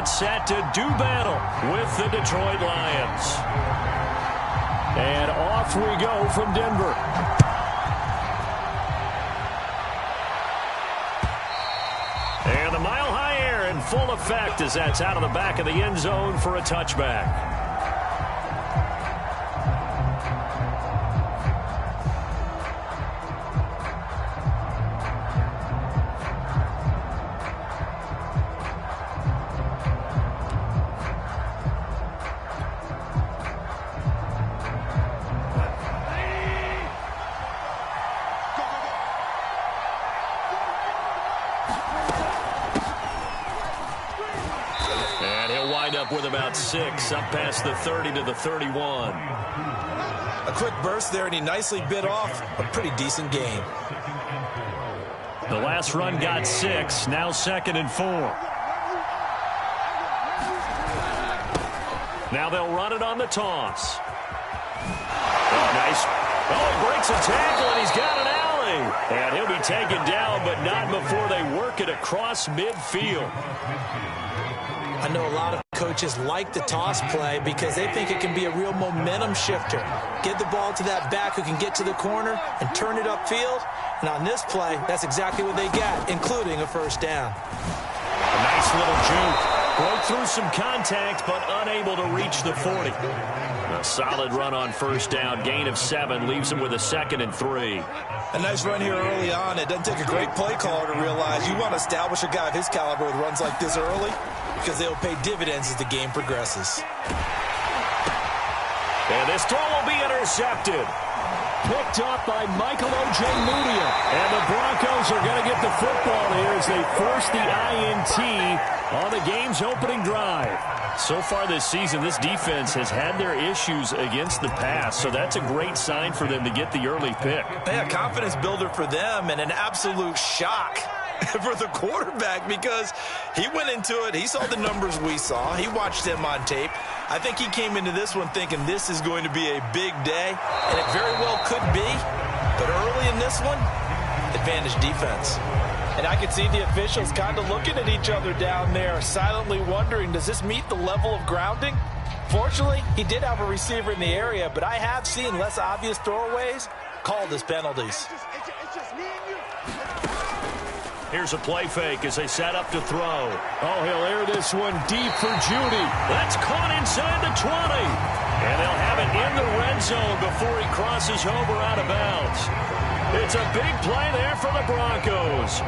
get set to do battle with the Detroit Lions. And off we go from Denver. And the mile-high air in full effect as that's out of the back of the end zone for a touchback. With about 6 up past the 30 to the 31. A quick burst there, and he nicely bit off a pretty decent gain. The last run got 6, now 2nd and 4. Now they'll run it on the toss. Oh, nice. Oh, he breaks a tackle, and he's got an alley. And he'll be taken down, but not before they work it across midfield. I know a lot of coaches like the toss play because they think it can be a real momentum shifter. Get the ball to that back who can get to the corner and turn it upfield. And on this play, that's exactly what they got, including a first down. A nice little juke. Broke through some contact, but unable to reach the 40. A solid run on first down. Gain of 7 leaves him with a 2nd and 3. A nice run here early on. It doesn't take a great play caller to realize you want to establish a guy of his caliber with runs like this early because they'll pay dividends as the game progresses. And this throw will be intercepted. Picked up by Michael Ojemudia. And the Broncos are going to get the football here as they force the INT on the game's opening drive. So far this season, this defense has had their issues against the pass, so that's a great sign for them to get the early pick. Yeah, confidence builder for them and an absolute shock for the quarterback because he went into it. He saw the numbers we saw. He watched them on tape. I think he came into this one thinking this is going to be a big day, and it very well could be. But early in this one, advantage defense. And I could see the officials kind of looking at each other down there, silently wondering, does this meet the level of grounding? Fortunately, he did have a receiver in the area, but I have seen less obvious throwaways called as penalties. Here's a play fake as they set up to throw. Oh, he'll air this one deep for Judy. That's caught inside the 20. And they'll have it in the red zone before he crosses over out of bounds. It's a big play there for the Broncos.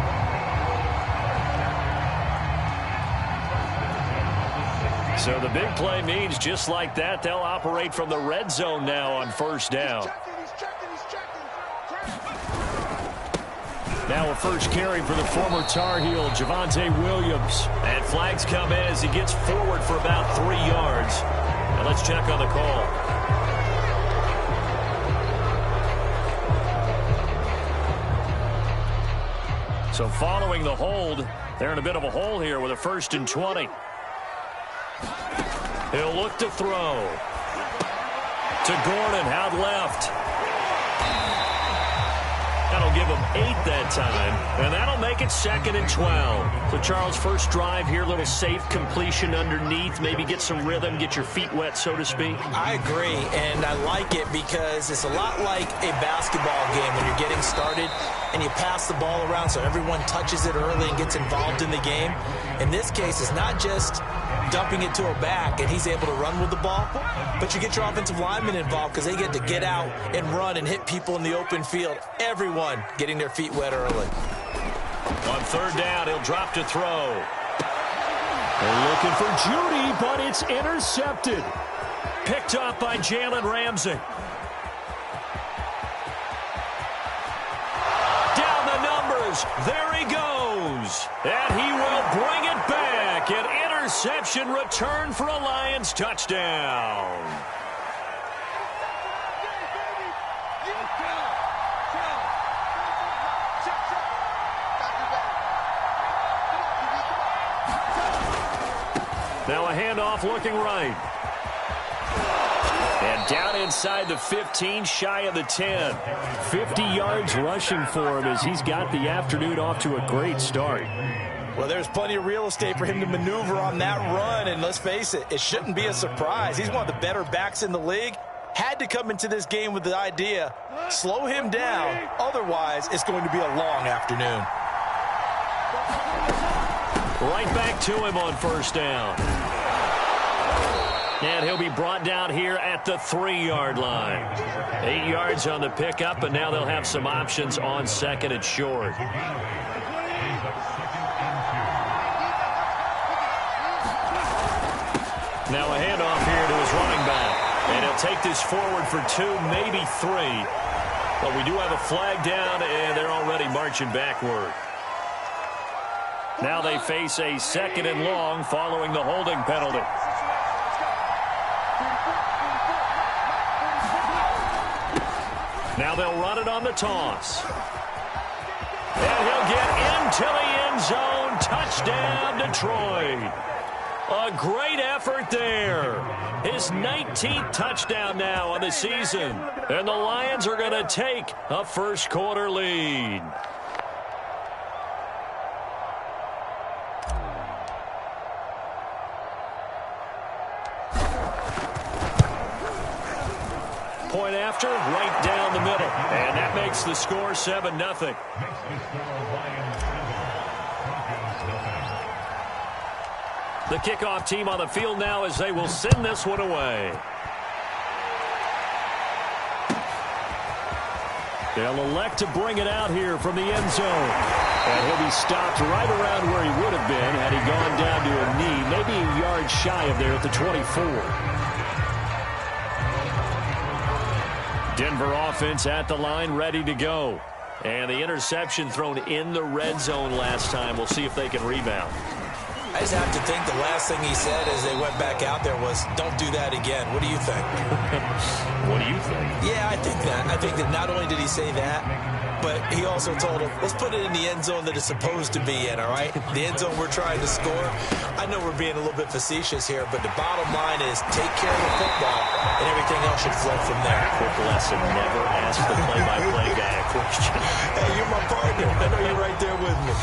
So the big play means just like that, they'll operate from the red zone now on first down. Now a first carry for the former Tar Heel, Javonte Williams. And flags come in as he gets forward for about 3 yards. And let's check on the call. So following the hold, they're in a bit of a hole here with a 1st and 20. He'll look to throw. To Gordon, out left. That'll give him 8 that time, and that'll make it 2nd and 12. So, Charles, first drive here, little safe completion underneath, maybe get some rhythm, get your feet wet, so to speak. I agree, and I like it because it's a lot like a basketball game when you're getting started and you pass the ball around so everyone touches it early and gets involved in the game. In this case, it's not just dumping it to a back and he's able to run with the ball, but you get your offensive linemen involved because they get to get out and run and hit people in the open field. Everyone getting their feet wet early. On 3rd down, he'll drop to throw. They're looking for Judy, but it's intercepted. Picked up by Jalen Ramsey. Down the numbers. There he goes. And he will bring it back. An interception return for a Lions touchdown. Now a handoff looking right. And down inside the 15, shy of the 10. 50 yards rushing for him as he's got the afternoon off to a great start. Well, there's plenty of real estate for him to maneuver on that run, and let's face it, it shouldn't be a surprise. He's one of the better backs in the league. Had to come into this game with the idea, slow him down, otherwise it's going to be a long afternoon. Right back to him on first down. And he'll be brought down here at the 3-yard line. 8 yards on the pickup, and now they'll have some options on second and short. Now a handoff here to his running back. And he'll take this forward for 2, maybe 3. But we do have a flag down, and they're already marching backward. Now they face a 2nd and long following the holding penalty. Now they'll run it on the toss. And he'll get into the end zone. Touchdown, Detroit. A great effort there. His 19th touchdown now on the season. And the Lions are going to take a first-quarter lead. Point after, right down the middle. And that makes the score 7-0. The kickoff team on the field now as they will send this one away. They'll elect to bring it out here from the end zone. And he'll be stopped right around where he would have been had he gone down to a knee, maybe a yard shy of there at the 24. Denver offense at the line, ready to go. And the interception thrown in the red zone last time. We'll see if they can rebound. I just have to think the last thing he said as they went back out there was, don't do that again. What do you think? What do you think? Yeah, I think that. I think that not only did he say that, but he also told him, let's put it in the end zone that it's supposed to be in, all right? The end zone we're trying to score. I know we're being a little bit facetious here, but the bottom line is take care of the football, and everything else should flow from there. Quick lesson, never ask the play-by-play guy a question. Hey, you're my partner. I know you're right there with me.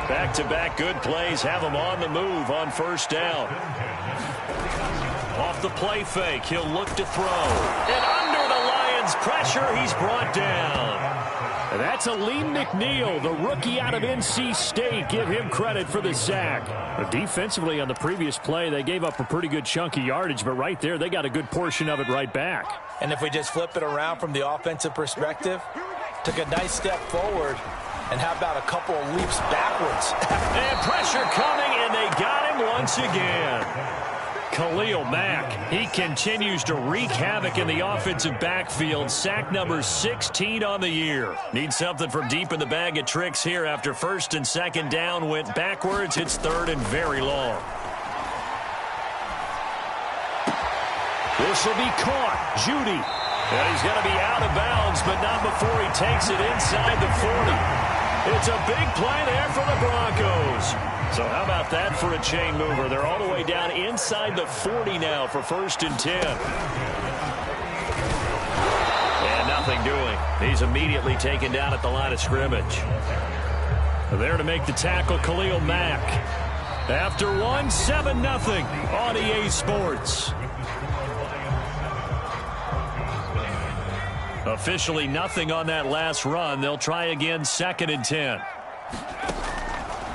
Back-to-back good plays have him on the move on first down. Off the play fake, he'll look to throw. And under the Lions' pressure, he's brought down. And that's Aleem McNeil, the rookie out of NC State. Give him credit for the sack. But defensively on the previous play, they gave up a pretty good chunk of yardage, but right there, they got a good portion of it right back. And if we just flip it around from the offensive perspective, took a nice step forward, and how about a couple of leaps backwards? And pressure coming, and they got him once again. Khalil Mack, he continues to wreak havoc in the offensive backfield. Sack number 16 on the year. Need something from deep in the bag of tricks here after first and second down went backwards. It's third and very long. This will be caught. Judy. And he's going to be out of bounds, but not before he takes it inside the 40. It's a big play there for the Broncos. So how about that for a chain mover? They're all the way down inside the 40 now for first and 10. And nothing doing. He's immediately taken down at the line of scrimmage. There to make the tackle, Khalil Mack. After one, 7-0 on EA Sports. Officially nothing on that last run. They'll try again, second and 10.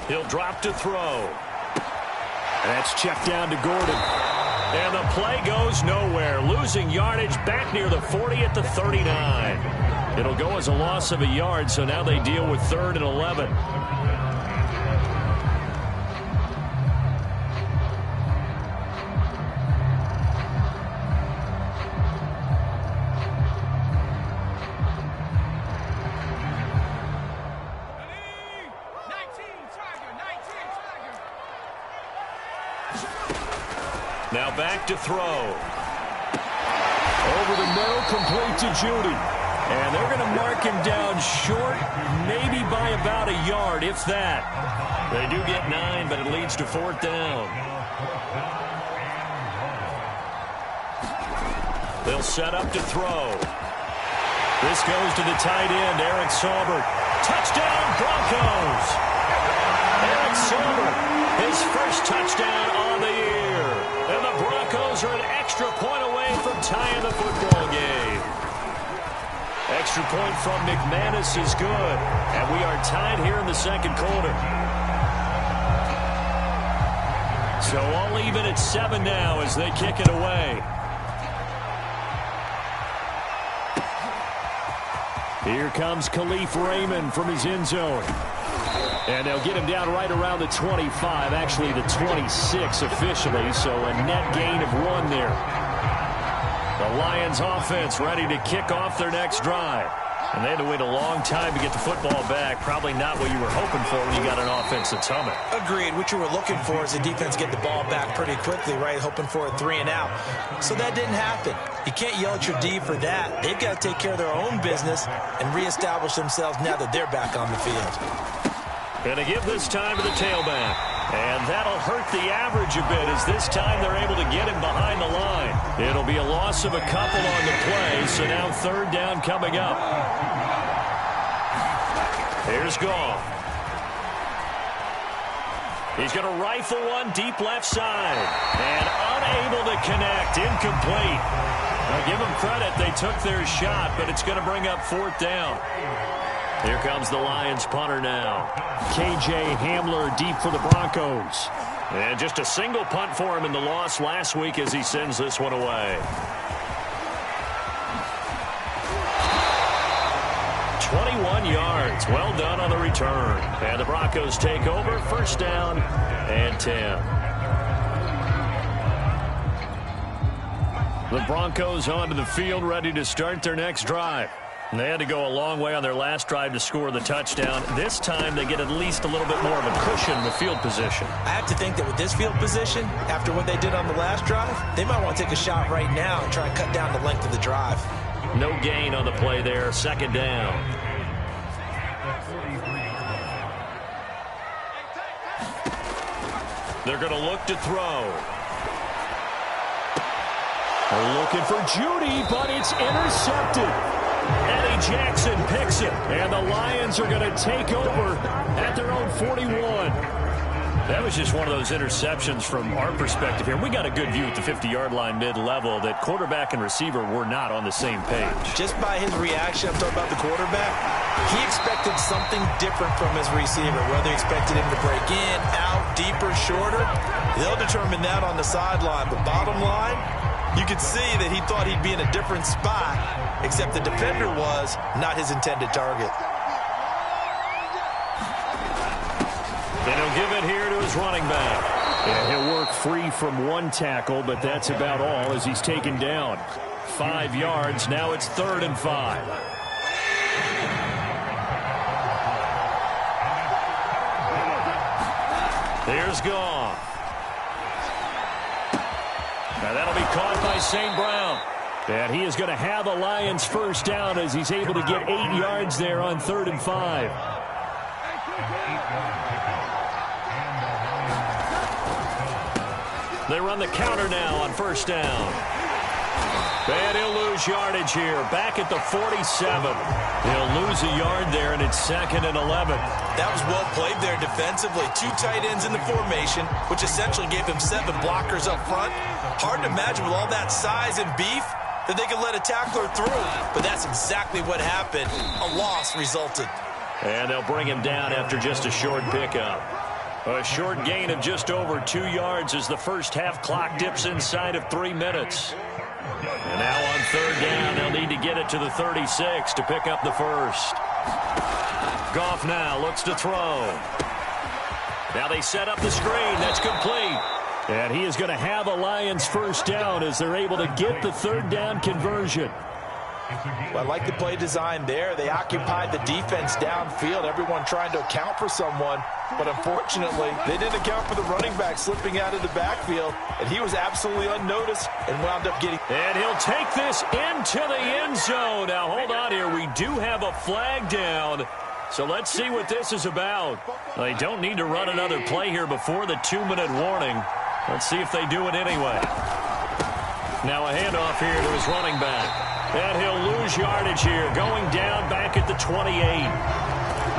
He'll drop to throw. And that's checked down to Gordon. And the play goes nowhere. Losing yardage back near the 40 at the 39. It'll go as a loss of a yard, so now they deal with 3rd and 11. Now back to throw. Over the middle, complete to Judy. And they're going to mark him down short, maybe by about a yard, if that. They do get 9, but it leads to 4th down. They'll set up to throw. This goes to the tight end, Eric Saubert. Touchdown, Broncos! And it's over. His first touchdown on the year. And the Broncos are an extra point away from tying the football game. Extra point from McManus is good. And we are tied here in the second quarter. So all even at 7 now as they kick it away. Here comes Khalif Raymond from his end zone. And they'll get him down right around the 25, actually the 26 officially, so a net gain of 1 there. The Lions offense ready to kick off their next drive. And they had to wait a long time to get the football back. Probably not what you were hoping for when you got an offense that's humming. Agreed. What you were looking for is the defense get the ball back pretty quickly, right? Hoping for a 3 and out. So that didn't happen. You can't yell at your D for that. They've got to take care of their own business and reestablish themselves now that they're back on the field. Going to give this time to the tailback. And that'll hurt the average a bit as this time they're able to get him behind the line. It'll be a loss of a couple on the play, so now 3rd down coming up. Here's Goff. He's going to rifle one deep left side. And unable to connect. Incomplete. Now give them credit. They took their shot, but it's going to bring up 4th down. Here comes the Lions punter now. K.J. Hamler deep for the Broncos. And just a single punt for him in the loss last week as he sends this one away. 21 yards. Well done on the return. And the Broncos take over. 1st down and 10. The Broncos onto the field ready to start their next drive. And they had to go a long way on their last drive to score the touchdown. This time they get at least a little bit more of a cushion in the field position. I have to think that with this field position, after what they did on the last drive, they might want to take a shot right now and try and cut down the length of the drive. No gain on the play there. 2nd down. They're going to look to throw. They're looking for Judy, but it's intercepted. Eddie Jackson picks it, and the Lions are going to take over at their own 41. That was just one of those interceptions from our perspective here. We got a good view at the 50-yard line mid-level that quarterback and receiver were not on the same page. Just by his reaction, I'm talking about the quarterback, he expected something different from his receiver, whether he expected him to break in, out, deeper, shorter. They'll determine that on the sideline. But bottom line, you could see that he thought he'd be in a different spot, except the defender was not his intended target. And he'll give it here to his running back. And he'll work free from 1 tackle, but that's about all as he's taken down. 5 yards. Now it's 3rd and 5. Here's Goff. Now that'll be caught by St. Brown. And he is going to have the Lions 1st down as he's able to get 8 yards there on 3rd and 5. They run the counter now on 1st down. And he'll lose yardage here. Back at the 47. He'll lose a yard there, and it's 2nd and 11. That was well played there defensively. 2 tight ends in the formation, which essentially gave him 7 blockers up front. Hard to imagine with all that size and beef that they could let a tackler through. But that's exactly what happened. A loss resulted. And they'll bring him down after just a short pickup. A short gain of just over 2 yards as the first half clock dips inside of 3 minutes. And now on 3rd down, they'll need to get it to the 36 to pick up the 1st. Goff now looks to throw. Now they set up the screen. That's complete. And he is going to have a Lions 1st down as they're able to get the 3rd down conversion. Well, I like the play design there. They occupied the defense downfield, everyone trying to account for someone. But unfortunately, they didn't account for the running back slipping out of the backfield. And he was absolutely unnoticed and wound up getting... And he'll take this into the end zone. Now, hold on here. We do have a flag down. So let's see what this is about. They don't need to run another play here before the 2-minute warning. Let's see if they do it anyway. Now a handoff here to his running back. And he'll lose yardage here, going down back at the 28.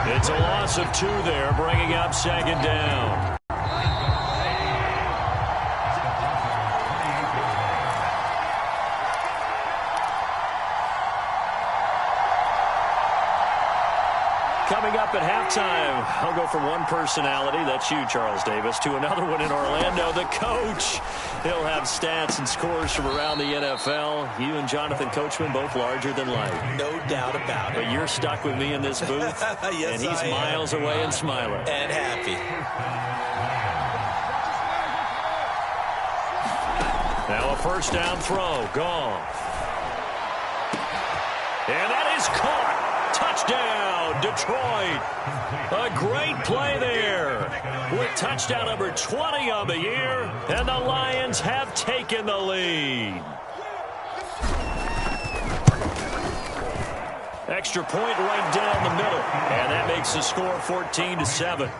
It's a loss of 2 there, bringing up second down. Coming up at halftime, I'll go from one personality, that's you, Charles Davis, to another one in Orlando, the coach. He'll have stats and scores from around the NFL. You and Jonathan Coachman, both larger than life. No doubt about it. But you're stuck with me in this booth, yes, and he's miles away and smiling. And happy. Now a first down throw, Goff. And that is caught. Touchdown, Detroit. A great play there with touchdown number 20 on the year, and the Lions have taken the lead. Extra point right down the middle, and that makes the score 14-7.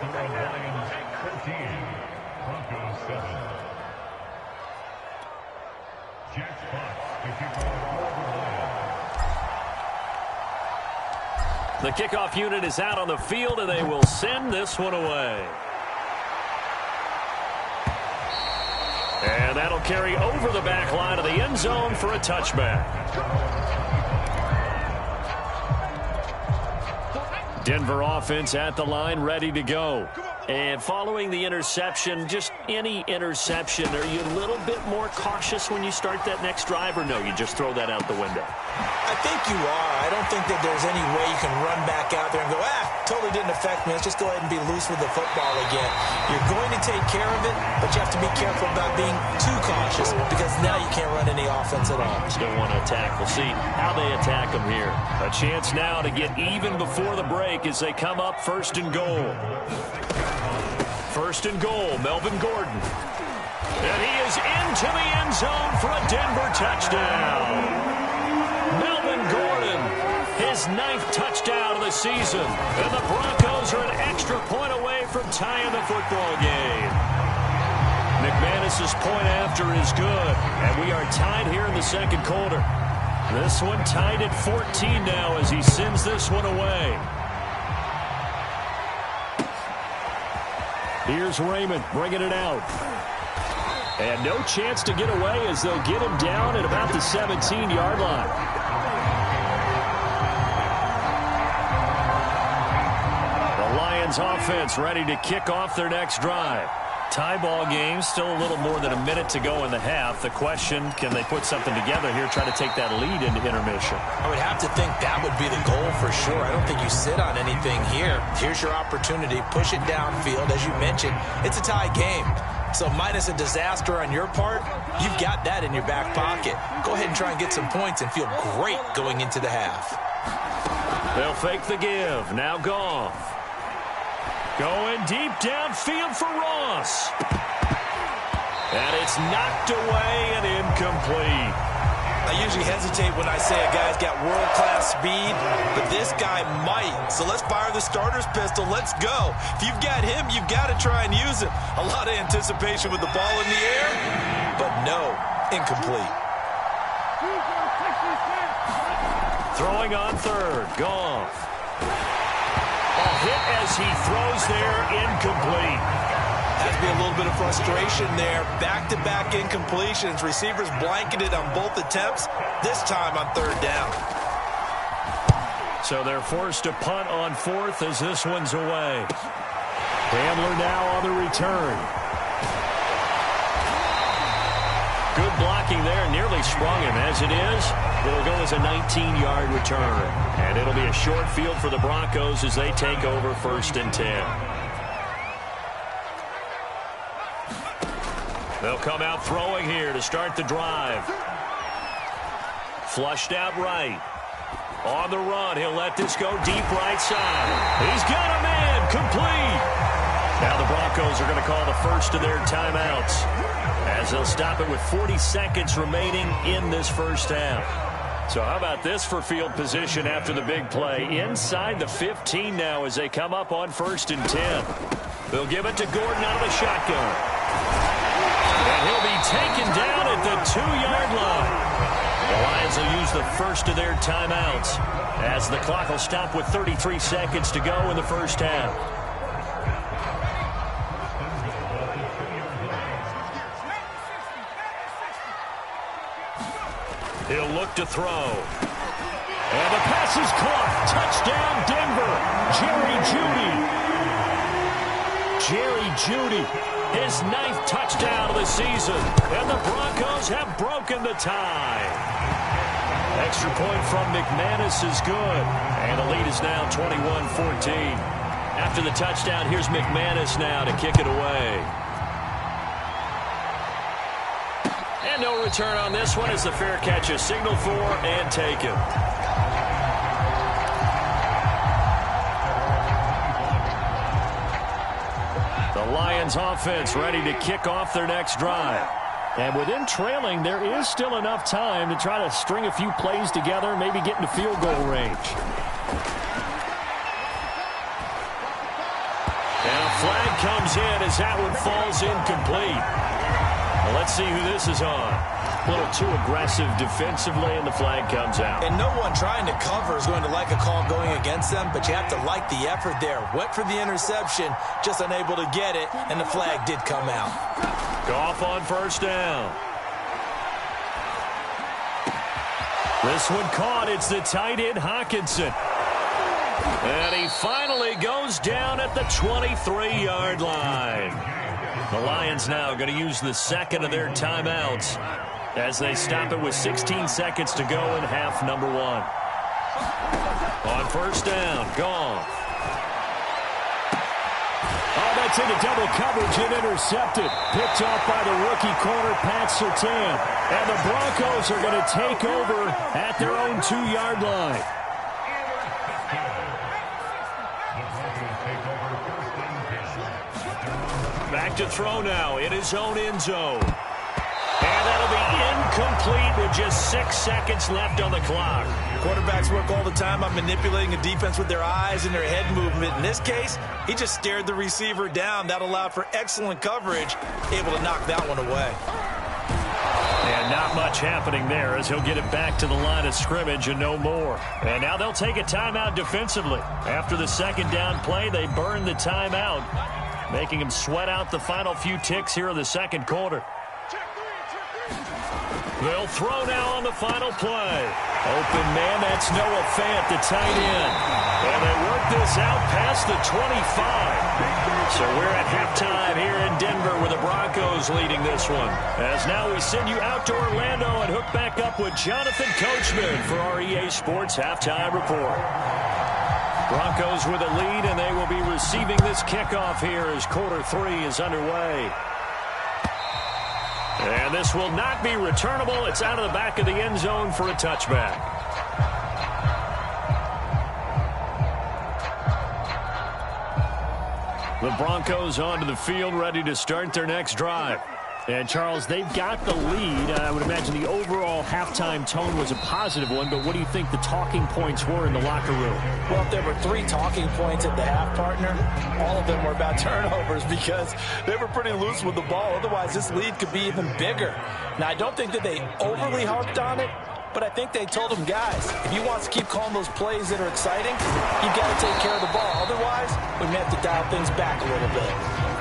The kickoff unit is out on the field, and they will send this one away. And that'll carry over the back line of the end zone for a touchback. Denver offense at the line, ready to go. And following the interception, just any interception, are you a little bit more cautious when you start that next drive, or no, you just throw that out the window? I think you are. I don't think that there's any way you can run back out there and go, totally didn't affect me. Let's just go ahead and be loose with the football again. You're going to take care of it, but you have to be careful about being too cautious because now you can't run any offense at all. Still want to attack. We'll see how they attack them here. A chance now to get even before the break as they come up first and goal. First and goal, Melvin Gordon. And he is into the end zone for a Denver touchdown. Melvin Gordon, his 9th touchdown of the season. And the Broncos are an extra point away from tying the football game. McManus's point after is good. And we are tied here in the second quarter. This one tied at 14 now as he sends this one away. Here's Raymond bringing it out. And no chance to get away as they'll get him down at about the 17-yard line. The Lions offense ready to kick off their next drive. Tie ball game, still a little more than a minute to go in the half. The question, can they put something together here, try to take that lead into intermission? I would have to think that would be the goal for sure. I don't think you sit on anything here. Here's your opportunity. Push it downfield. As you mentioned, it's a tie game. So minus a disaster on your part, you've got that in your back pocket. Go ahead and try and get some points and feel great going into the half. They'll fake the give. Now Goff. Going deep downfield for Ross. And it's knocked away and incomplete. I usually hesitate when I say a guy's got world-class speed, but this guy might. So let's fire the starter's pistol. Let's go. If you've got him, you've got to try and use him. A lot of anticipation with the ball in the air, but no, incomplete. Throwing on third, Goff. A hit as he throws there, incomplete. Has to be a little bit of frustration there. Back-to-back incompletions. Receivers blanketed on both attempts, this time on third down. So they're forced to punt on fourth as this one's away. Hamler now on the return. Good blocking there, nearly sprung him. As it is, it'll go as a 19-yard return. And it'll be a short field for the Broncos as they take over first and 10. They'll come out throwing here to start the drive. Flushed out right. On the run, he'll let this go deep right side. He's got a man, complete. Now the Broncos are going to call the first of their timeouts as they'll stop it with 40 seconds remaining in this first half. So how about this for field position after the big play? Inside the 15 now as they come up on first and 10. They'll give it to Gordon out of the shotgun. And he'll be taken down at the 2-yard line. The Lions will use the first of their timeouts as the clock will stop with 33 seconds to go in the first half. He'll look to throw. And the pass is caught. Touchdown, Denver. Jerry Jeudy, his 9th touchdown of the season. And the Broncos have broken the tie. Extra point from McManus is good. And the lead is now 21-14. After the touchdown, here's McManus now to kick it away. And no return on this one as the fair catch is signaled for and taken. The Lions offense ready to kick off their next drive. And within trailing, there is still enough time to try to string a few plays together, maybe get into field goal range. And a flag comes in as that one falls incomplete. Well, let's see who this is on. A little too aggressive defensively, and the flag comes out. And no one trying to cover is going to like a call going against them, but you have to like the effort there. Went for the interception, just unable to get it, and the flag did come out. Goff on first down. This one caught. It's the tight end, Hockenson. And he finally goes down at the 23-yard line. The Lions now going to use the second of their timeouts as they stop it with 16 seconds to go in half number 1. On first down, Goff. Oh, that's into double coverage and intercepted. Picked off by the rookie corner, Pat Surtain. And the Broncos are going to take over at their own 2-yard line. Back to throw now in his own end zone. And that'll be incomplete with just 6 seconds left on the clock. Quarterbacks work all the time on manipulating a defense with their eyes and their head movement. In this case, he just stared the receiver down. That allowed for excellent coverage, able to knock that one away. And not much happening there as he'll get it back to the line of scrimmage and no more. And now they'll take a timeout defensively. After the second down play, they burn the timeout, making him sweat out the final few ticks here in the second quarter. They'll throw now on the final play. Open man, that's Noah Fant, the tight end. And they work this out past the 25. So we're at halftime here in Denver with the Broncos leading this one. As now we send you out to Orlando and hook back up with Jonathan Coachman for our EA Sports Halftime Report. Broncos with a lead, and they will be receiving this kickoff here as quarter 3 is underway. And this will not be returnable. It's out of the back of the end zone for a touchback. The Broncos onto the field, ready to start their next drive. And, Charles, they've got the lead. I would imagine the overall halftime tone was a positive one, but what do you think the talking points were in the locker room? Well, if there were 3 talking points at the half, partner, all of them were about turnovers because they were pretty loose with the ball. Otherwise, this lead could be even bigger. Now, I don't think that they overly harped on it, but I think they told them, guys, if you want to keep calling those plays that are exciting, you've got to take care of the ball. Otherwise, we may have to dial things back a little bit.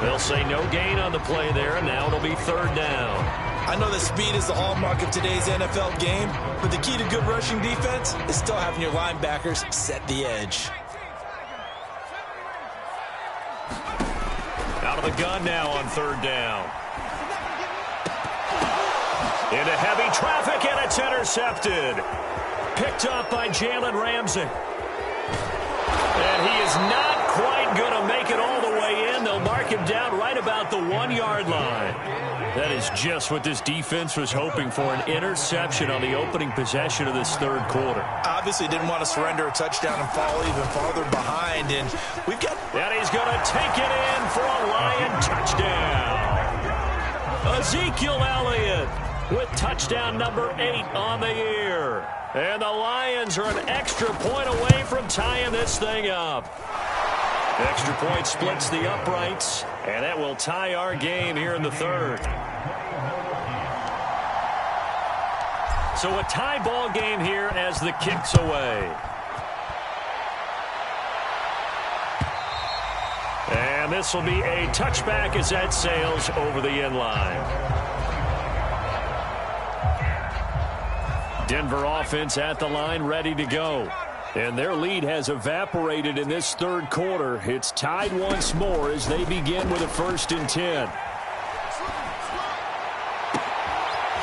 They'll say no gain on the play there, and now it'll be third down. I know that speed is the hallmark of today's NFL game, but the key to good rushing defense is still having your linebackers set the edge. Out of the gun now on third down. Into heavy traffic, and it's intercepted. Picked up by Jalen Ramsey. And he is not quite going to make it all the way in. They'll mark him down right about the 1-yard line. That is just what this defense was hoping for, an interception on the opening possession of this third quarter. Obviously didn't want to surrender a touchdown and fall even farther behind. And we've got... And he's going to take it in for a Lion touchdown. Ezekiel Elliott with touchdown number 8 on the year. And the Lions are an extra point away from tying this thing up. Extra point splits the uprights, and that will tie our game here in the third. So a tie ball game here as the kick's away. And this will be a touchback as that sails over the end line. Denver offense at the line, ready to go. And their lead has evaporated in this third quarter. It's tied once more as they begin with a 1st and 10.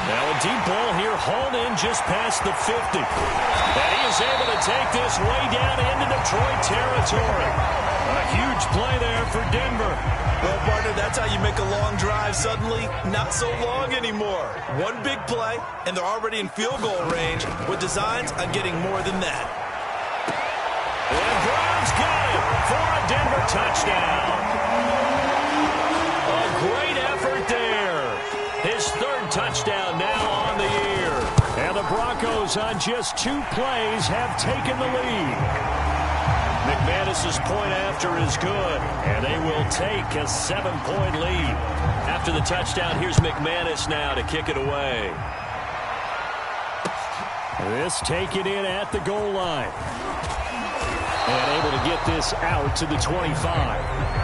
Now a deep ball here, hauled in just past the 50. And he is able to take this way down into Detroit territory. A huge play there for Denver. Well, partner, that's how you make a long drive suddenly not so long anymore. One big play, and they're already in field goal range with designs on getting more than that. And Brown's got it for a Denver touchdown. A great effort there. His 3rd touchdown now on the year. And the Broncos on just 2 plays have taken the lead. McManus's point after is good, and they will take a 7-point lead. After the touchdown, here's McManus now to kick it away. This taken in at the goal line. And able to get this out to the 25.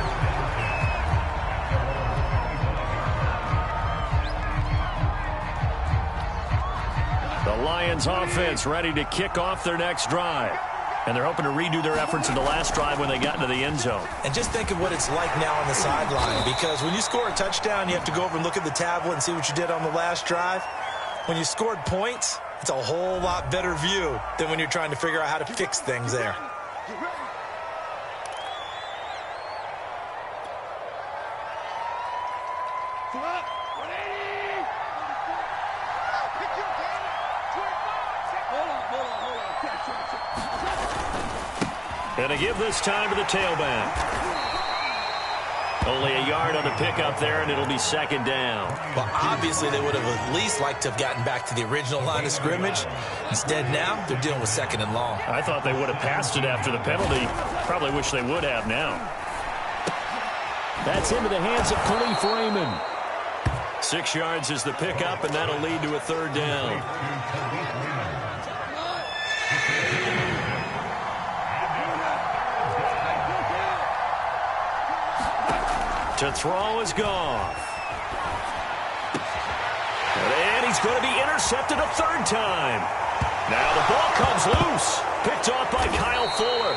The Lions offense ready to kick off their next drive. And they're hoping to redo their efforts in the last drive when they got into the end zone. And just think of what it's like now on the sideline, because when you score a touchdown, you have to go over and look at the tablet and see what you did on the last drive. When you scored points, it's a whole lot better view than when you're trying to figure out how to fix things there. And to give this time to the tailback. Only a yard on the pickup there, and it'll be 2nd down. Well, obviously, they would have at least liked to have gotten back to the original line of scrimmage. Instead, now, they're dealing with 2nd and long. I thought they would have passed it after the penalty. Probably wish they would have now. That's into the hands of Khalif Raymond. 6 yards is the pickup, and that'll lead to a 3rd down. To throw is Goff. And he's going to be intercepted a 3rd time. Now the ball comes loose. Picked off by Kyle Fuller.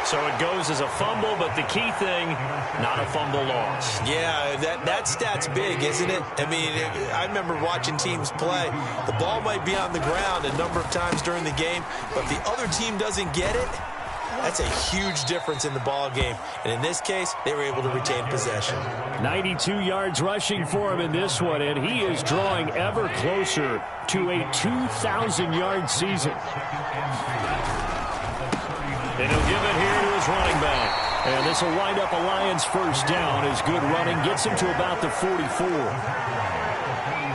So it goes as a fumble, but the key thing, not a fumble loss. Yeah, that stat's big, isn't it? I mean, I remember watching teams play. The ball might be on the ground a number of times during the game, but if the other team doesn't get it, that's a huge difference in the ball game. And in this case, they were able to retain possession. 92 yards rushing for him in this one, and he is drawing ever closer to a 2,000-yard season. And he'll give it here to his running back. And this will wind up a Lions 1st down as good running gets him to about the 44.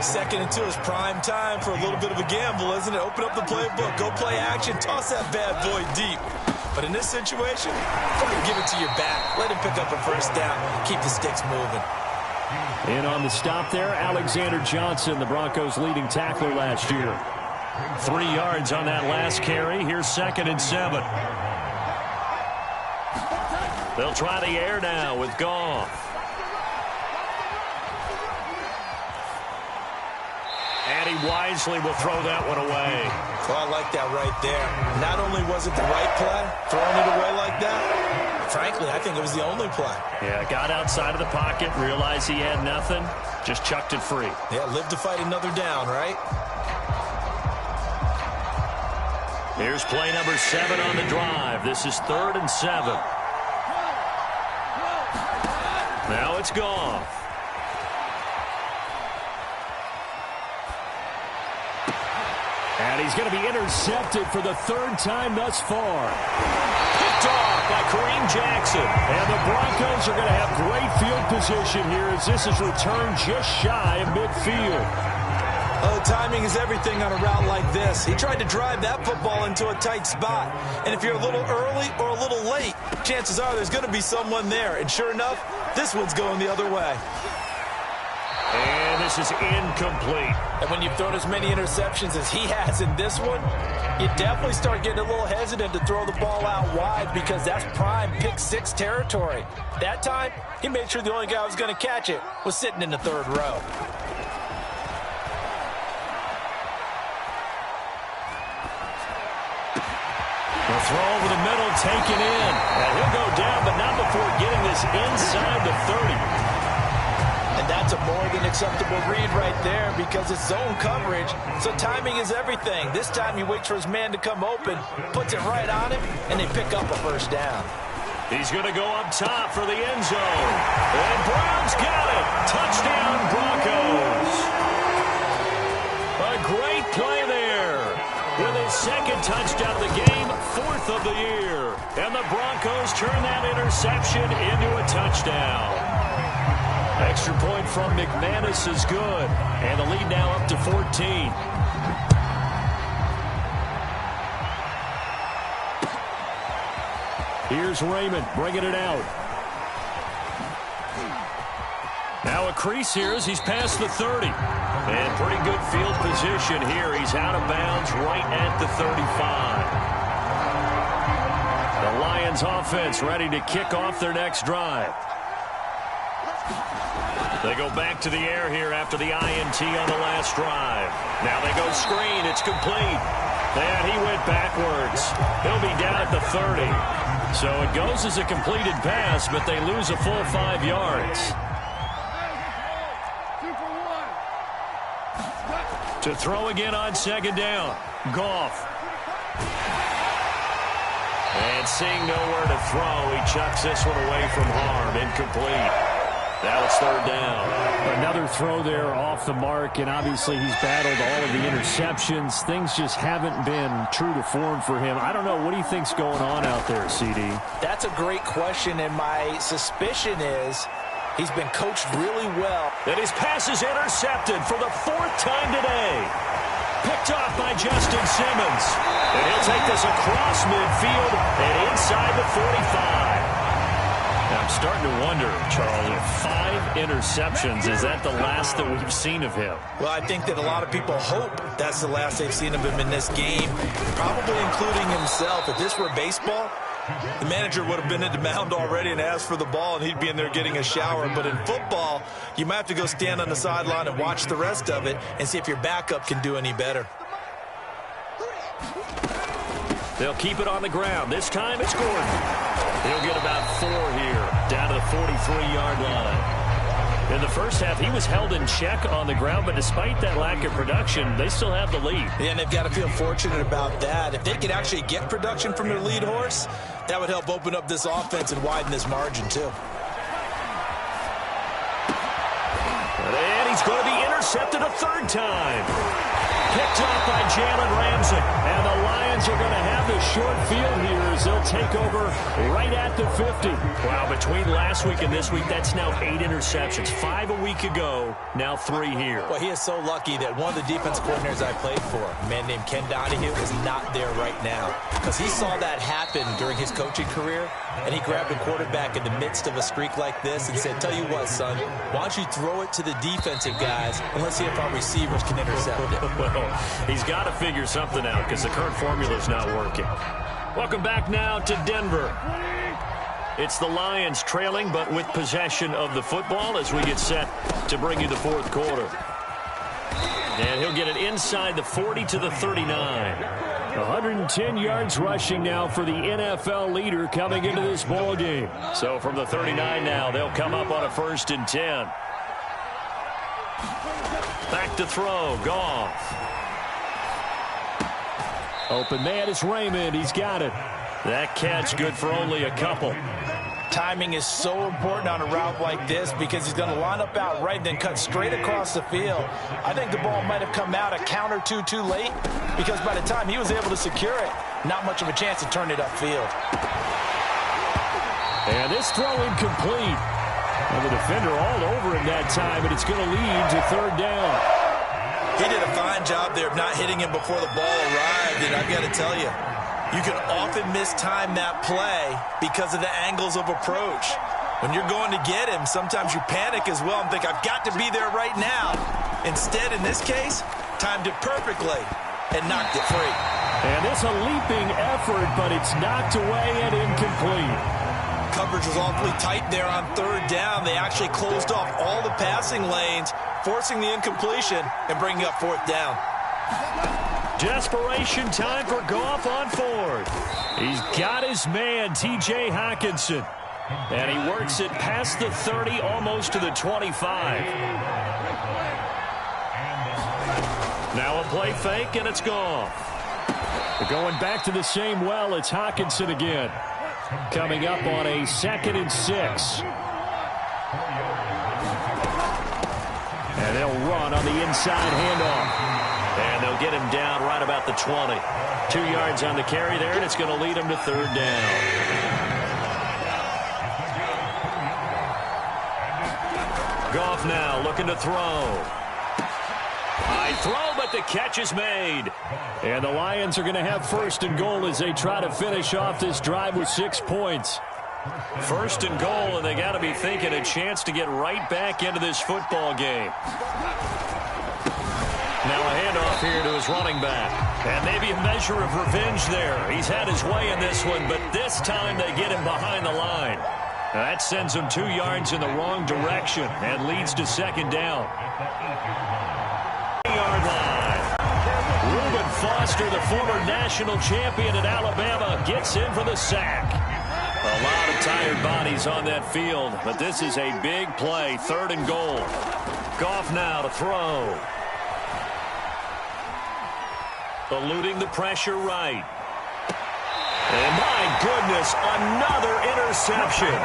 2nd and 2 is prime time for a little bit of a gamble, isn't it? Open up the playbook, go play action, toss that bad boy deep. But in this situation, give it to your back. Let him pick up a 1st down. Keep the sticks moving. And on the stop there, Alexander Johnson, the Broncos' leading tackler last year. 3 yards on that last carry. Here's 2nd and 7. They'll try the air now with Goff. And he wisely will throw that one away. Well, I like that right there. Not only was it the right play, throwing it away like that, frankly, I think it was the only play. Yeah, got outside of the pocket, realized he had nothing, just chucked it free. Yeah, live to fight another down, right? Here's play number 7 on the drive. This is 3rd and 7. Now it's Goff. And he's going to be intercepted for the 3rd time thus far. Picked off by Kareem Jackson. And the Broncos are going to have great field position here as this is returned just shy of midfield. Oh, timing is everything on a route like this. He tried to drive that football into a tight spot. And if you're a little early or a little late, chances are there's going to be someone there. And sure enough, this one's going the other way. And This is incomplete. And when you've thrown as many interceptions as he has in this one, you definitely start getting a little hesitant to throw the ball out wide because that's prime pick-6 territory. That time, he made sure the only guy who was going to catch it was sitting in the third row. The throw over the middle, taken in. And he'll go down, but not before getting this inside the 30. And that's a more than acceptable read right there because it's zone coverage, so timing is everything. This time he waits for his man to come open, puts it right on him, and they pick up a first down. He's going to go up top for the end zone. And Brown's got it. Touchdown, Broncos. A great play there. With his second touchdown of the game, 4th of the year. And the Broncos turn that interception into a touchdown. Extra point from McManus is good. And the lead now up to 14. Here's Raymond bringing it out. Now a crease here as he's past the 30. And pretty good field position here. He's out of bounds right at the 35. The Lions offense ready to kick off their next drive. They go back to the air here after the INT on the last drive. Now they go screen. It's complete. And he went backwards. He'll be down at the 30. So it goes as a completed pass, but they lose a full 5 yards. To throw again on second down. Goff. And seeing nowhere to throw, he chucks this one away from harm. Incomplete. Now it's third down. Another throw there off the mark, and obviously he's battled all of the interceptions. Things just haven't been true to form for him. I don't know. What do you think's going on out there, CD? That's a great question, and my suspicion is he's been coached really well. And his pass is intercepted for the 4th time today. Picked off by Justin Simmons. And he'll take this across midfield and inside the 45. Now I'm starting to wonder, Charles, if 5 interceptions, is that the last that we've seen of him? Well, I think that a lot of people hope that's the last they've seen of him in this game, probably including himself. If this were baseball, the manager would have been at the mound already and asked for the ball, and he'd be in there getting a shower. But in football, you might have to go stand on the sideline and watch the rest of it and see if your backup can do any better. They'll keep it on the ground. This time it's Gordon. He'll get about 4 here, down to the 43-yard line. In the first half, he was held in check on the ground, but despite that lack of production, they still have the lead. Yeah, and they've got to feel fortunate about that. If they could actually get production from their lead horse, that would help open up this offense and widen this margin, too. And he's going to be intercepted a 3rd time. Picked off by Jalen Ramsey. And the Lions are going to have this short field here as they'll take over right at the 50. Wow, between last week and this week, that's now 8 interceptions. 5 a week ago, now 3 here. Well, he is so lucky that one of the defense coordinators I played for, a man named Ken Donahue, is not there right now. Because he saw that happen during his coaching career, and he grabbed a quarterback in the midst of a streak like this and said, tell you what, son, why don't you throw it to the defensive guys, and let's see if our receivers can intercept it. Well, he's got to figure something out because the current formula is not working. Welcome back now to Denver. It's the Lions trailing, but with possession of the football as we get set to bring you the 4th quarter. And he'll get it inside the 40 to the 39. 110 yards rushing now for the NFL leader coming into this ball game. So from the 39 now, they'll come up on a 1st and 10. Back to throw, Goff. Open man is Raymond. He's got it. That catch good for only a couple. Timing is so important on a route like this because he's going to line up out right and then cut straight across the field. I think the ball might have come out a count or two too late because by the time he was able to secure it, not much of a chance to turn it upfield. And this throw incomplete. And the defender all over him that time, and it's going to lead to 3rd down. He did a fine job there of not hitting him before the ball arrived, and I've got to tell you, you can often mistime that play because of the angles of approach. When you're going to get him, sometimes you panic as well and think, I've got to be there right now. Instead, in this case, timed it perfectly and knocked it free. And it's a leaping effort, but it's knocked away and incomplete. Coverage was awfully tight there on third down. They actually closed off all the passing lanes, forcing the incompletion and bringing up fourth down. Desperation time for Goff on fourth. He's got his man, T.J. Hockenson. And he works it past the 30, almost to the 25. Now a play fake, and it's Goff. Going back to the same well, it's Hockenson again. Coming up on a 2nd and 6. And they'll run on the inside handoff. And they'll get him down right about the 20. 2 yards on the carry there, and it's going to lead him to third down. Goff now looking to throw. High throw, but the catch is made. And the Lions are going to have 1st and goal as they try to finish off this drive with 6 points. 1st and goal, and they got to be thinking a chance to get right back into this football game. Now a handoff here to his running back. And maybe a measure of revenge there. He's had his way in this one, but this time they get him behind the line. Now that sends him 2 yards in the wrong direction and leads to 2nd down. Yard line. Reuben Foster, the former national champion at Alabama, gets in for the sack. A lot of tired bodies on that field, but this is a big play. 3rd and goal. Goff now to throw. Eluding the pressure right. And my goodness, another interception.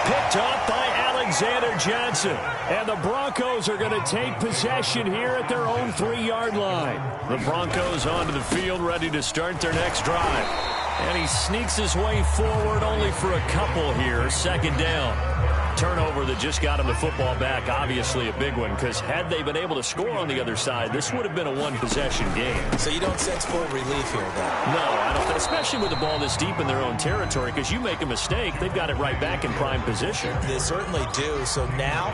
Picked off by Alexander Johnson. And the Broncos are going to take possession here at their own 3-yard line. The Broncos onto the field, ready to start their next drive. And he sneaks his way forward only for a couple here. 2nd down. Turnover that just got him the football back, obviously a big one, because had they been able to score on the other side, this would have been a one-possession game. So you don't sense full relief here, though? No, I don't, especially with the ball this deep in their own territory, because you make a mistake, they've got it right back in prime position. They certainly do. So now,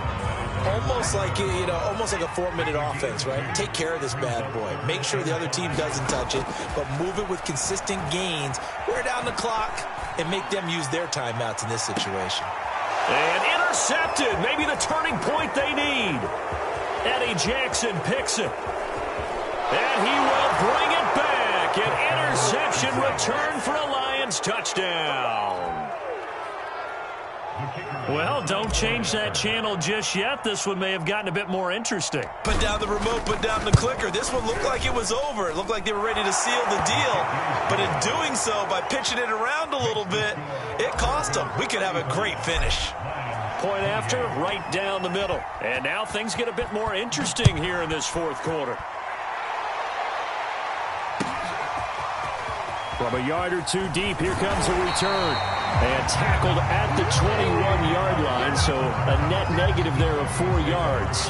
almost like almost like a 4-minute offense, right? Take care of this bad boy. Make sure the other team doesn't touch it, but move it with consistent gains, wear down the clock, and make them use their timeouts in this situation. And intercepted. Maybe the turning point they need. Eddie Jackson picks it. And he will bring it back. An interception return for a Lions touchdown. Well, don't change that channel just yet. This one may have gotten a bit more interesting. Put down the remote, put down the clicker. This one looked like it was over. It looked like they were ready to seal the deal. But in doing so, by pitching it around a little bit, it cost them. We could have a great finish. Point after, right down the middle. And now things get a bit more interesting here in this 4th quarter. From a yard or 2 deep, here comes a return. And tackled at the 21-yard line, so a net negative there of 4 yards.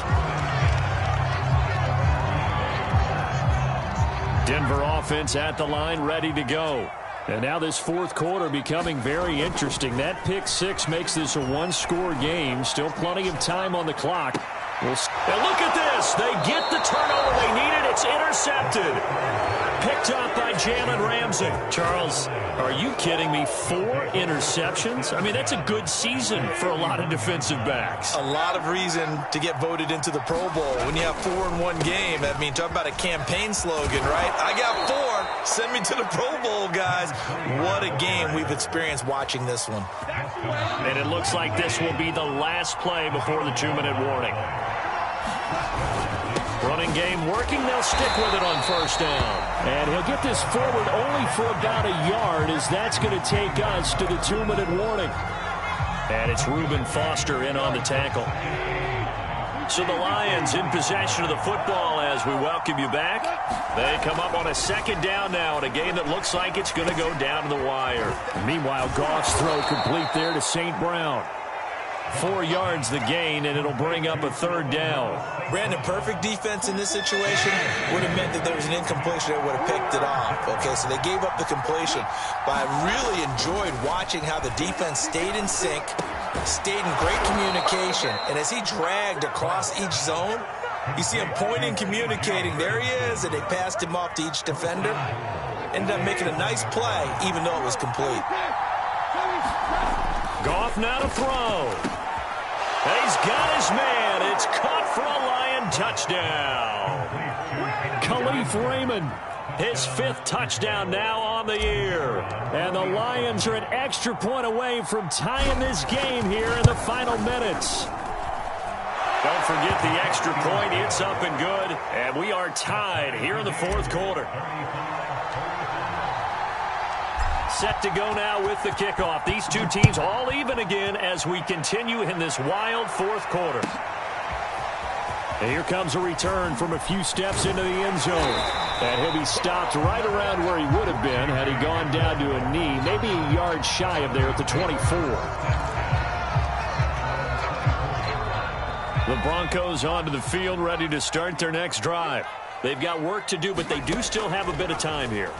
Denver offense at the line, ready to go. And now this 4th quarter becoming very interesting. That pick 6 makes this a 1-score game. Still plenty of time on the clock. And look at this. They get the turnover they needed. It's intercepted. Picked up by Jalen Ramsey. Charles, are you kidding me? 4 interceptions? I mean, that's a good season for a lot of defensive backs. A lot of reason to get voted into the Pro Bowl. When you have 4 in one game, I mean, talk about a campaign slogan, right? I got 4. Send me to the Pro Bowl, guys. What a game we've experienced watching this one. And it looks like this will be the last play before the 2-minute warning. Running game working. They'll stick with it on 1st down. And he'll get this forward only for about a yard, as that's going to take us to the 2-minute warning. And it's Reuben Foster in on the tackle. So the Lions in possession of the football as we welcome you back. They come up on a 2nd down now in a game that looks like it's going to go down to the wire. Meanwhile, Goff's throw complete there to St. Brown. 4 yards the gain, and it'll bring up a 3rd down. Brandon, perfect defense in this situation would have meant that there was an incompletion that would have picked it off. Okay, so they gave up the completion. But I really enjoyed watching how the defense stayed in sync, Stayed in great communication, and as he dragged across each zone, you see him pointing, communicating. There he is, and they passed him off to each defender. Ended up making a nice play, even though it was complete. Goff now to throw. He's got his man. It's caught for a Lion touchdown. Khalif Raymond, his 5th touchdown now on the year. And the Lions are an extra point away from tying this game here in the final minutes. Don't forget the extra point. It's up and good. And we are tied here in the 4th quarter. Set to go now with the kickoff. These two teams all even again as we continue in this wild 4th quarter. And here comes a return from a few steps into the end zone. And he'll be stopped right around where he would have been had he gone down to a knee, maybe a yard shy of there at the 24. The Broncos onto the field, ready to start their next drive. They've got work to do, but they do still have a bit of time here.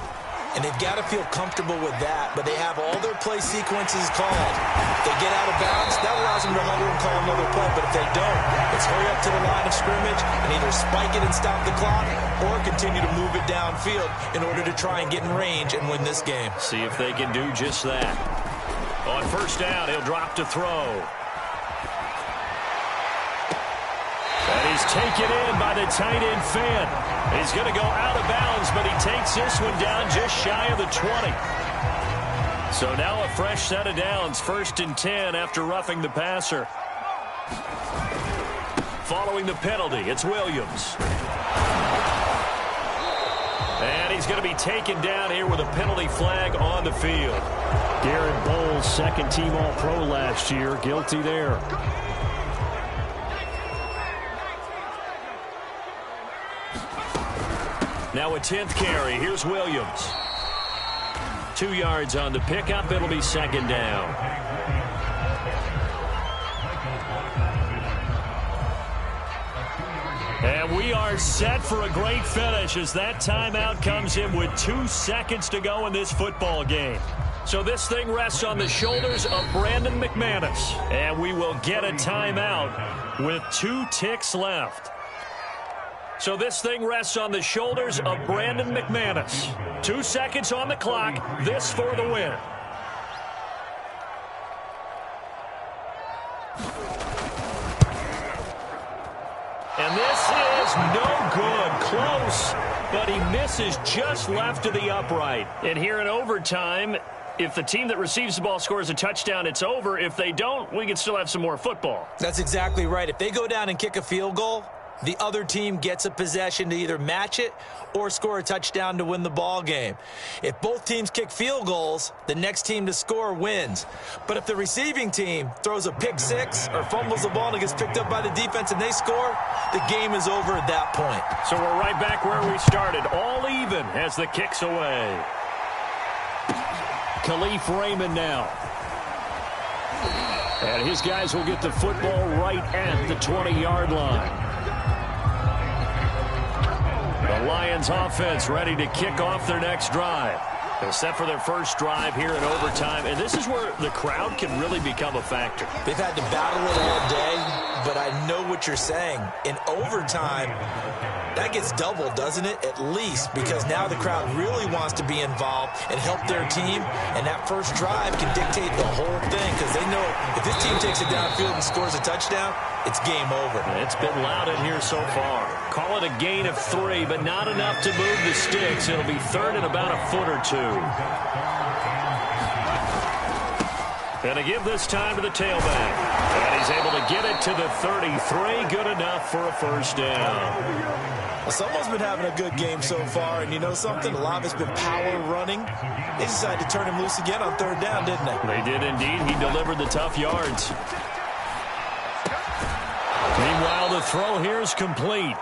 And they've got to feel comfortable with that, but they have all their play sequences called. If they get out of bounds, that allows them to huddle and call another play, but if they don't, it's hurry up to the line of scrimmage and either spike it and stop the clock or continue to move it downfield in order to try and get in range and win this game. See if they can do just that. On first down, he'll drop to throw. And he's taken in by the tight end Finn. He's going to go out of bounds, but he takes this one down just shy of the 20. So now a fresh set of downs, 1st and 10 after roughing the passer. Following the penalty, it's Williams. And he's going to be taken down here with a penalty flag on the field. Garrett Bowles, 2nd-team All-Pro last year, guilty there. Now a 10th carry. Here's Williams. 2 yards on the pickup. It'll be 2nd down. And we are set for a great finish as that timeout comes in with 2 seconds to go in this football game. So this thing rests on the shoulders of Brandon McManus. And we will get a timeout with 2 ticks left. So this thing rests on the shoulders of Brandon McManus. 2 seconds on the clock. This for the win. And this is no good. Close, but he misses just left of the upright. And here in overtime, if the team that receives the ball scores a touchdown, it's over. If they don't, we can still have some more football. That's exactly right. If they go down and kick a field goal, the other team gets a possession to either match it or score a touchdown to win the ball game. If both teams kick field goals, the next team to score wins. But if the receiving team throws a pick six or fumbles the ball and it gets picked up by the defense and they score, the game is over at that point. So we're right back where we started, all even as the kick's away. Khalif Raymond now. And his guys will get the football right at the 20-yard line. The Lions offense ready to kick off their next drive. They're set for their first drive here in overtime, and this is where the crowd can really become a factor. They've had to battle it all day, but I know what you're saying. In overtime, that gets doubled, doesn't it? At least, because now the crowd really wants to be involved and help their team, and that first drive can dictate the whole thing because they know if this team takes it downfield and scores a touchdown, it's game over. It's been loud in here so far. Call it a gain of 3, but not enough to move the sticks. It'll be third and about a foot or two. And to give this time to the tailback. And he's able to get it to the 33. Good enough for a first down. Well, someone's been having a good game so far, and you know something? A lot of it's been power running. They decided to turn him loose again on third down, didn't they? They did indeed. He delivered the tough yards. Meanwhile, the throw here is complete.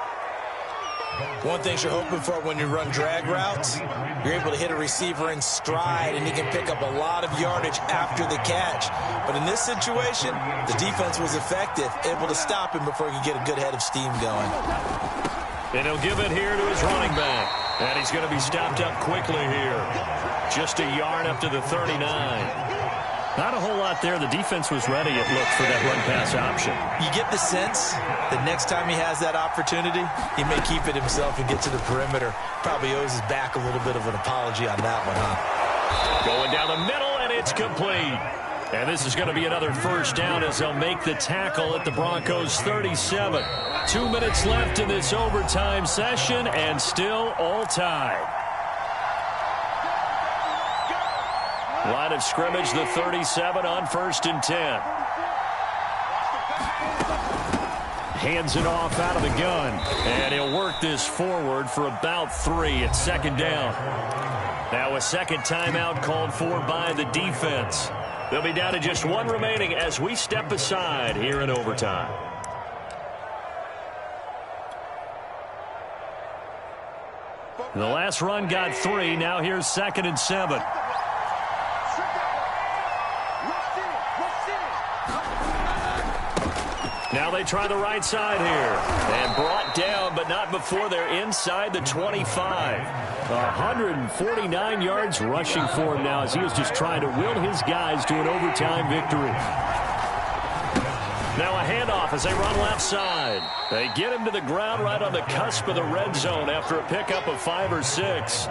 One thing you're hoping for when you run drag routes, you're able to hit a receiver in stride, and he can pick up a lot of yardage after the catch. But in this situation, the defense was effective, able to stop him before he could get a good head of steam going. And he'll give it here to his running back. And he's going to be stopped up quickly here. Just a yard up to the 39. Not a whole lot there. The defense was ready, it looked, for that run-pass option. You get the sense that next time he has that opportunity, he may keep it himself and get to the perimeter. Probably owes his back a little bit of an apology on that one, huh? Going down the middle, and it's complete. And this is going to be another first down as they'll make the tackle at the Broncos' 37. 2 minutes left in this overtime session, and still all tied. Line of scrimmage, the 37 on 1st and 10. Hands it off out of the gun, and he'll work this forward for about 3 at 2nd down. Now a second timeout called for by the defense. They'll be down to just 1 remaining as we step aside here in overtime. The last run got 3. Now here's 2nd and 7. Now they try the right side here. And brought down, but not before they're inside the 25. 149 yards rushing for him now as he is just trying to will his guys to an overtime victory. Now a handoff as they run left side. They get him to the ground right on the cusp of the red zone after a pickup of 5 or 6.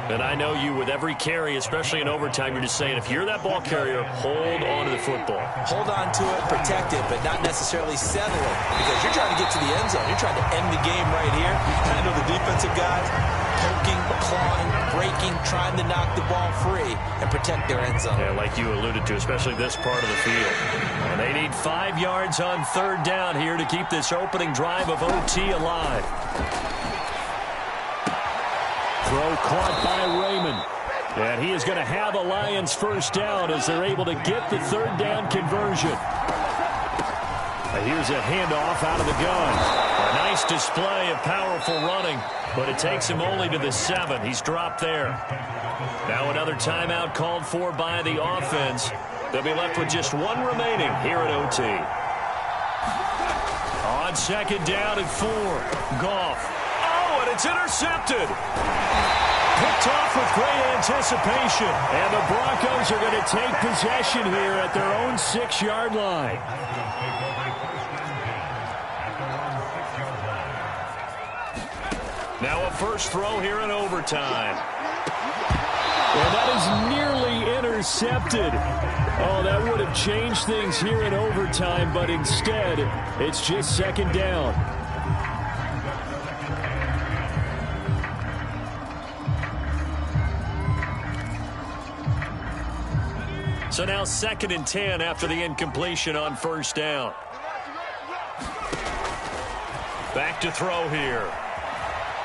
And I know you, with every carry, especially in overtime, you're just saying, if you're that ball carrier, hold on to the football. Hold on to it, protect it, but not necessarily settle it, because you're trying to get to the end zone. You're trying to end the game right here. I know the defensive guys poking, clawing, breaking, trying to knock the ball free and protect their end zone. Yeah, like you alluded to, especially this part of the field. And they need 5 yards on 3rd down here to keep this opening drive of OT alive. Throw caught by Raymond. And he is going to have a Lions first down as they're able to get the 3rd down conversion. Here's a handoff out of the gun. A nice display of powerful running, but it takes him only to the 7. He's dropped there. Now another timeout called for by the offense. They'll be left with just 1 remaining here at OT. On 2nd down and 4. Goff. Oh, and it's intercepted. Picked off with great anticipation. And the Broncos are going to take possession here at their own 6-yard line. Now a first throw here in overtime. And that is nearly intercepted. Oh, that would have changed things here in overtime, but instead, it's just 2nd down. So now 2nd and 10 after the incompletion on 1st down. Back to throw here.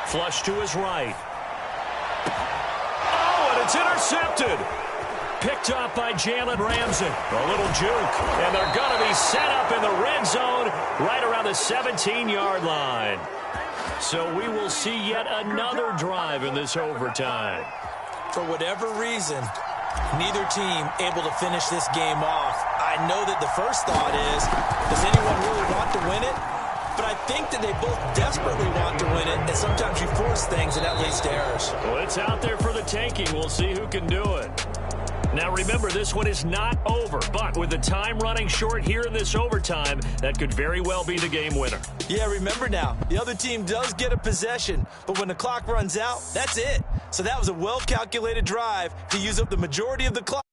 Flush to his right. Oh, and it's intercepted. Picked up by Jalen Ramsey. A little juke. And they're going to be set up in the red zone right around the 17-yard line. So we will see yet another drive in this overtime. For whatever reason, neither team able to finish this game off. I know that the first thought is, does anyone really want to win it? But I think that they both desperately want to win it, and sometimes you force things, and that leads to errors. Well, it's out there for the taking. We'll see who can do it. Now, remember, this one is not over, but with the time running short here in this overtime, that could very well be the game winner. Yeah, remember now, the other team does get a possession, but when the clock runs out, that's it. So that was a well-calculated drive to use up the majority of the clock.